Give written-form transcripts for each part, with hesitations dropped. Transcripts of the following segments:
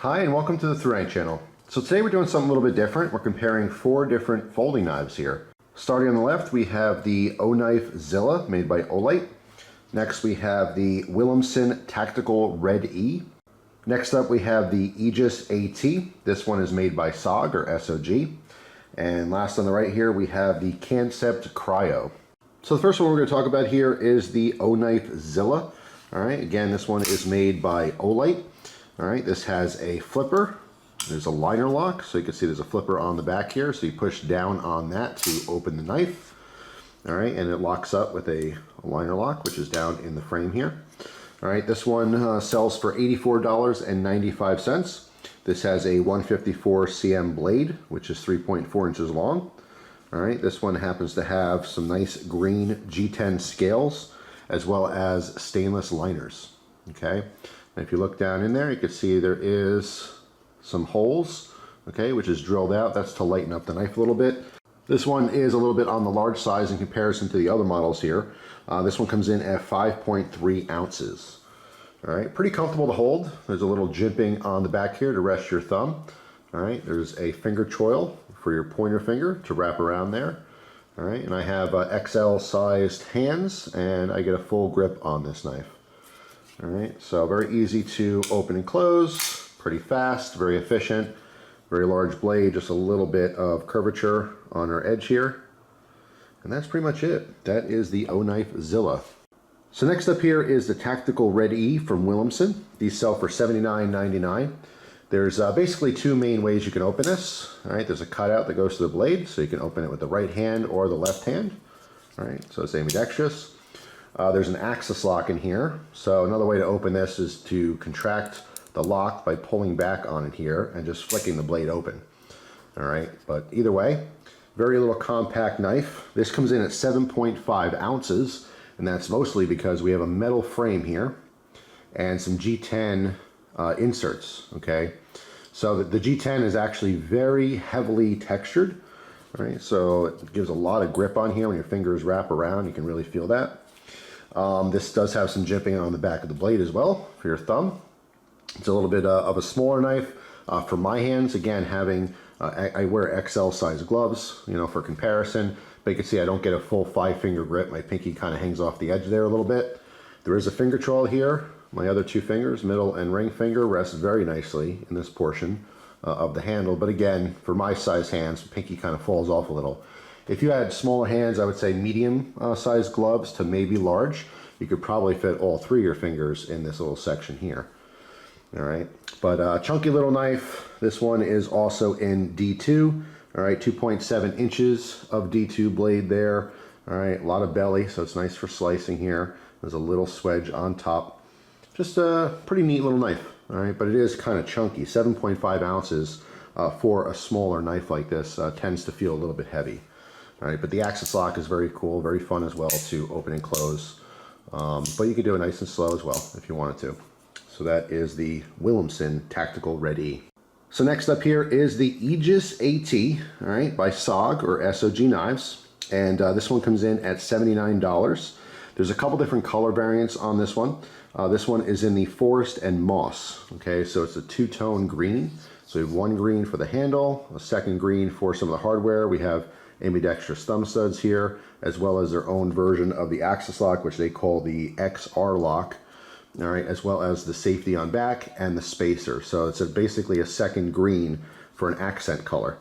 Hi and welcome to the Thrunite channel. So today we're doing something a little bit different. We're comparing 4 different folding knives here. Starting on the left we have the OknifeZilla Zilla made by Olight. Next we have the Williamson Tactical Red E. Next up we have the Aegis AT. This one is made by SOG or SOG. And last on the right here we have the Kansept Cryo. So the first one we're going to talk about here is the OknifeZilla Zilla. Alright, again this one is made by Olight. Alright, this has a flipper. There's a liner lock, so you can see there's a flipper on the back here, so you push down on that to open the knife. Alright, and it locks up with a liner lock, which is down in the frame here. Alright, this one sells for $84.95. This has a 154 cm blade, which is 3.4 inches long. Alright, this one happens to have some nice green G10 scales, as well as stainless liners. Okay. And if you look down in there, you can see there is some holes, okay, which is drilled out. That's to lighten up the knife a little bit. This one is a little bit on the large size in comparison to the other models here. This one comes in at 5.3 ounces. All right, pretty comfortable to hold. There's a little jimping on the back here to rest your thumb. All right, there's a finger choil for your pointer finger to wrap around there. All right, and I have XL sized hands, and I get a full grip on this knife. All right, so very easy to open and close, pretty fast, very efficient, very large blade, just a little bit of curvature on our edge here. And that's pretty much it. That is the OknifeZilla. So next up here is the Tactical Red E from Williamson. These sell for $79.99. There's basically 2 main ways you can open this. All right, there's a cutout that goes to the blade, so you can open it with the right hand or the left hand. All right, so it's ambidextrous. There's an axis lock in here. So another way to open this is to contract the lock by pulling back on it here and just flicking the blade open. All right, but either way, very little compact knife. This comes in at 7.5 ounces, and that's mostly because we have a metal frame here and some G10 inserts, okay? So the G10 is actually very heavily textured, right? So it gives a lot of grip on here. When your fingers wrap around, you can really feel that. This does have some jimping on the back of the blade as well for your thumb. It's a little bit of a smaller knife for my hands. Again, having I wear XL size gloves, you know, for comparison. But you can see I don't get a full 5-finger grip. My pinky kind of hangs off the edge there a little bit. There is a finger choil here. My other 2 fingers, middle and ring finger, rest very nicely in this portion of the handle. But again, for my size hands, pinky kind of falls off a little. If you had smaller hands, I would say medium sized gloves to maybe large. You could probably fit all 3 of your fingers in this little section here. All right, but chunky little knife. This one is also in D2. All right, 2.7 inches of D2 blade there. All right, a lot of belly, so it's nice for slicing here. There's a little swedge on top. Just a pretty neat little knife. All right, but it is kind of chunky. 7.5 ounces for a smaller knife like this tends to feel a little bit heavy. All right, but the axis lock is very cool, very fun as well to open and close. But you can do it nice and slow as well if you wanted to. So that is the Williamson Tactical Red E. So next up here is the Aegis AT, all right, by SOG or SOG Knives. And this one comes in at $79. There's a couple different color variants on this one. This one is in the Forest and Moss. Okay, so it's a 2-tone green. So we have 1 green for the handle, a 2nd green for some of the hardware. We have ambidextrous thumb studs here, as well as their own version of the axis lock, which they call the XR lock, all right, as well as the safety on back and the spacer. So it's basically a 2nd green for an accent color,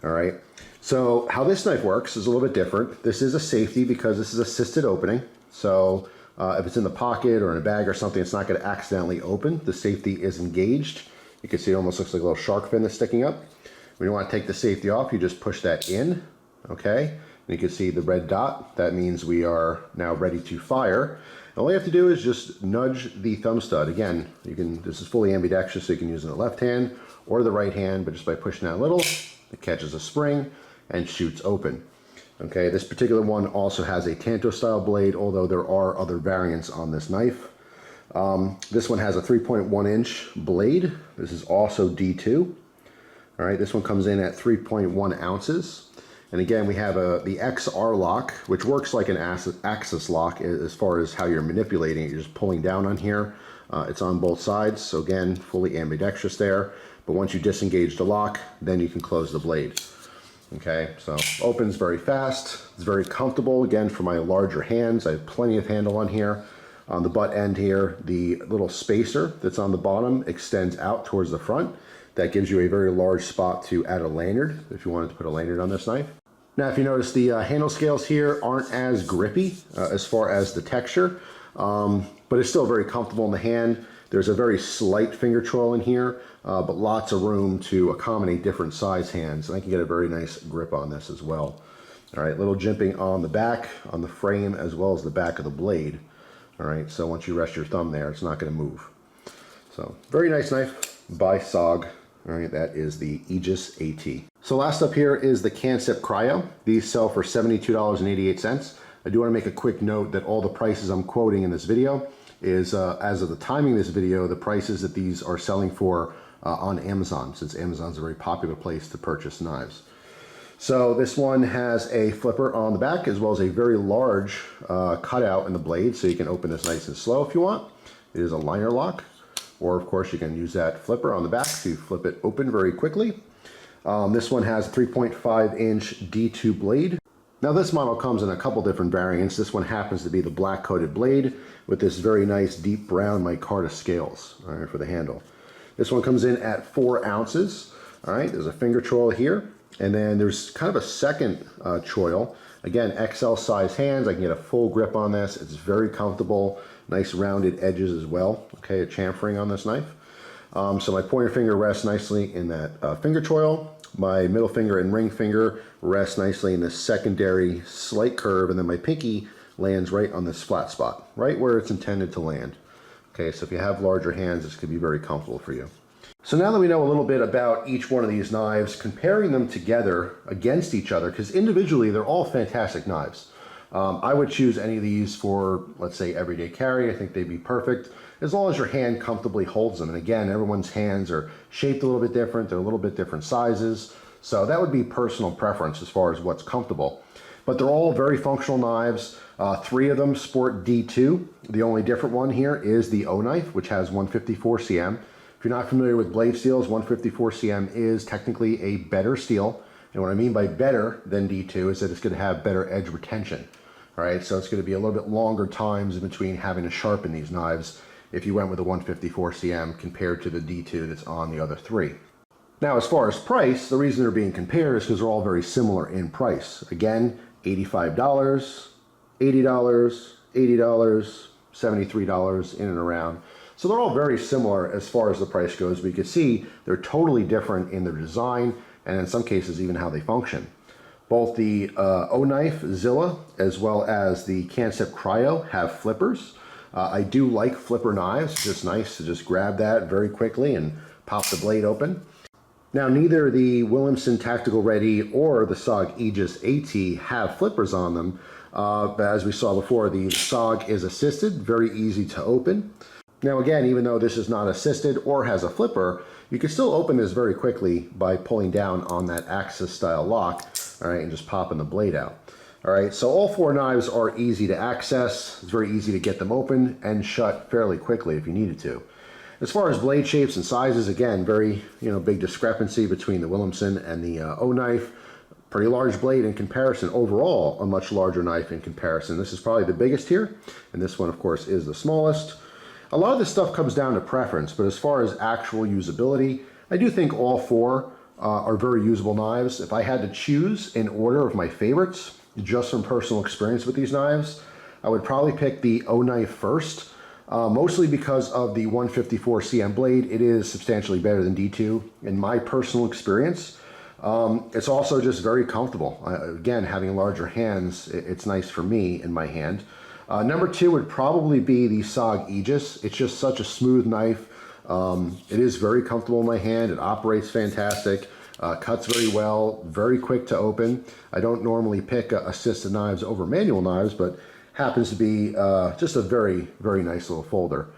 all right? So how this knife works is a little bit different. This is a safety because this is assisted opening. So if it's in the pocket or in a bag or something, it's not going to accidentally open. The safety is engaged. You can see it almost looks like a little shark fin that's sticking up. When you want to take the safety off, you just push that in. Okay, and you can see the red dot. That means we are now ready to fire. And all you have to do is just nudge the thumb stud. Again, this is fully ambidextrous, so you can use it in the left hand or the right hand, but just by pushing that a little, it catches a spring and shoots open. Okay, this particular one also has a Tanto style blade, although there are other variants on this knife. This one has a 3.1 inch blade. This is also D2. All right, this one comes in at 3.1 ounces. And again, we have the XR lock, which works like an axis lock as far as how you're manipulating it. You're just pulling down on here. It's on both sides, so again, fully ambidextrous there. But once you disengage the lock, then you can close the blade. Okay, so opens very fast. It's very comfortable. Again, for my larger hands, I have plenty of handle on here. On the butt end here, the little spacer that's on the bottom extends out towards the front. That gives you a very large spot to add a lanyard if you wanted to put a lanyard on this knife. Now, if you notice, the handle scales here aren't as grippy as far as the texture, but it's still very comfortable in the hand. There's a very slight finger choil in here, but lots of room to accommodate different size hands. And I can get a very nice grip on this as well. All right, little jimping on the back, on the frame, as well as the back of the blade. All right, so once you rest your thumb there, it's not going to move. So, very nice knife by SOG. All right, that is the Aegis AT. So last up here is the Kansept Cryo. These sell for $72.88. I do want to make a quick note that all the prices I'm quoting in this video is, as of the timing of this video, the prices that these are selling for on Amazon, since Amazon's a very popular place to purchase knives. So this one has a flipper on the back, as well as a very large cutout in the blade, so you can open this nice and slow if you want. It is a liner lock, or of course you can use that flipper on the back to flip it open very quickly. This one has a 3.5-inch D2 blade. Now this model comes in a couple different variants. This one happens to be the black coated blade with this very nice deep brown micarta scales, all right, for the handle. This one comes in at 4 ounces. All right, there's a finger choil here, and then there's kind of a second choil. Again, XL size hands. I can get a full grip on this. It's very comfortable. Nice rounded edges as well. Okay, a chamfering on this knife. So my pointer finger rests nicely in that finger choil. My middle finger and ring finger rest nicely in this secondary slight curve, and then my pinky lands right on this flat spot, right where it's intended to land. Okay, so if you have larger hands, this could be very comfortable for you. So now that we know a little bit about each one of these knives, comparing them together against each other, because individually they're all fantastic knives. I would choose any of these for, let's say, everyday carry. I think they'd be perfect, as long as your hand comfortably holds them. And again, everyone's hands are shaped a little bit different. They're a little bit different sizes. So that would be personal preference as far as what's comfortable. But they're all very functional knives. 3 of them sport D2. The only different one here is the O knife, which has 154 cm. If you're not familiar with blade steels, 154 cm is technically a better steel. And what I mean by better than D2 is that it's going to have better edge retention. All right, so it's going to be a little bit longer times in between having to sharpen these knives if you went with a 154 cm compared to the D2 that's on the other 3. Now, as far as price, the reason they're being compared is because they're all very similar in price. Again, $85, $80, $80, $73, in and around. So they're all very similar as far as the price goes, but you can see they're totally different in their design and in some cases even how they function. Both the Oknife Zilla as well as the Kansept Cryo have flippers. I do like flipper knives. It's just nice to just grab that very quickly and pop the blade open. Now, neither the Williamson Tactical Red E or the SOG Aegis AT have flippers on them, but as we saw before, the SOG is assisted, very easy to open. Now again, even though this is not assisted or has a flipper, you can still open this very quickly by pulling down on that Axis style lock, all right, and just popping the blade out. All right, so all 4 knives are easy to access. It's very easy to get them open and shut fairly quickly if you needed to. As far as blade shapes and sizes, again, very big discrepancy between the Willumsen and the O-knife. Pretty large blade in comparison. Overall, a much larger knife in comparison. This is probably the biggest here, and this one, of course, is the smallest. A lot of this stuff comes down to preference, but as far as actual usability, I do think all 4 are very usable knives. If I had to choose in order of my favorites, just from personal experience with these knives, I would probably pick the O-knife first, mostly because of the 154 cm blade. It is substantially better than D2 in my personal experience. It's also just very comfortable. Again, having larger hands, it's nice for me in my hand. Number 2 would probably be the SOG Aegis. It's just such a smooth knife. It is very comfortable in my hand. It operates fantastic, cuts very well, very quick to open. I don't normally pick assisted knives over manual knives, but happens to be just a very, very nice little folder.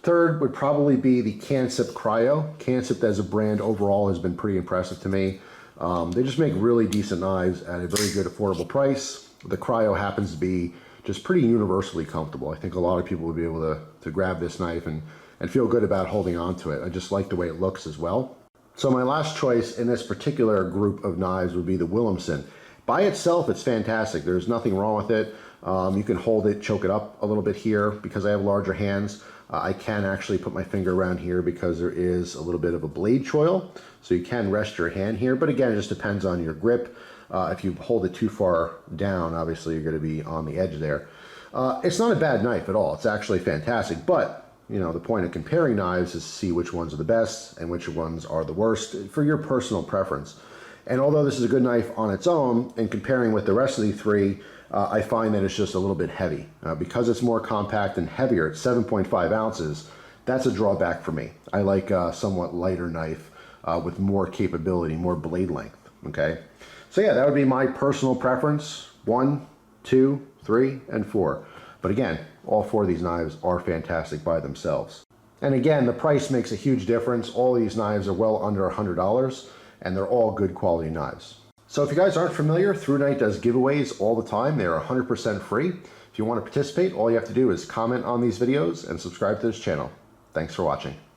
Third would probably be the Kansept Cryo. Kansept as a brand overall has been pretty impressive to me. They just make really decent knives at a very good affordable price. The Cryo happens to be just pretty universally comfortable. I think a lot of people would be able to grab this knife and feel good about holding on to it. I just like the way it looks as well. So my last choice in this particular group of knives would be the Willumsen. By itself, it's fantastic. There's nothing wrong with it. You can hold it, choke it up a little bit here. Because I have larger hands, I can actually put my finger around here because there is a little bit of a blade choil. So you can rest your hand here, but again, it just depends on your grip. If you hold it too far down, obviously you're going to be on the edge there. It's not a bad knife at all. It's actually fantastic, but you know, the point of comparing knives is to see which ones are the best and which ones are the worst for your personal preference. And although this is a good knife on its own, and comparing with the rest of the three, I find that it's just a little bit heavy. Because it's more compact and heavier, it's 7.5 ounces, that's a drawback for me. I like a somewhat lighter knife with more capability, more blade length, okay? So yeah, that would be my personal preference, 1, 2, 3, and 4. But again, all 4 of these knives are fantastic by themselves. And again, the price makes a huge difference. All these knives are well under $100, and they're all good quality knives. So if you guys aren't familiar, Thrunite does giveaways all the time. They are 100% free. If you want to participate, all you have to do is comment on these videos and subscribe to this channel. Thanks for watching.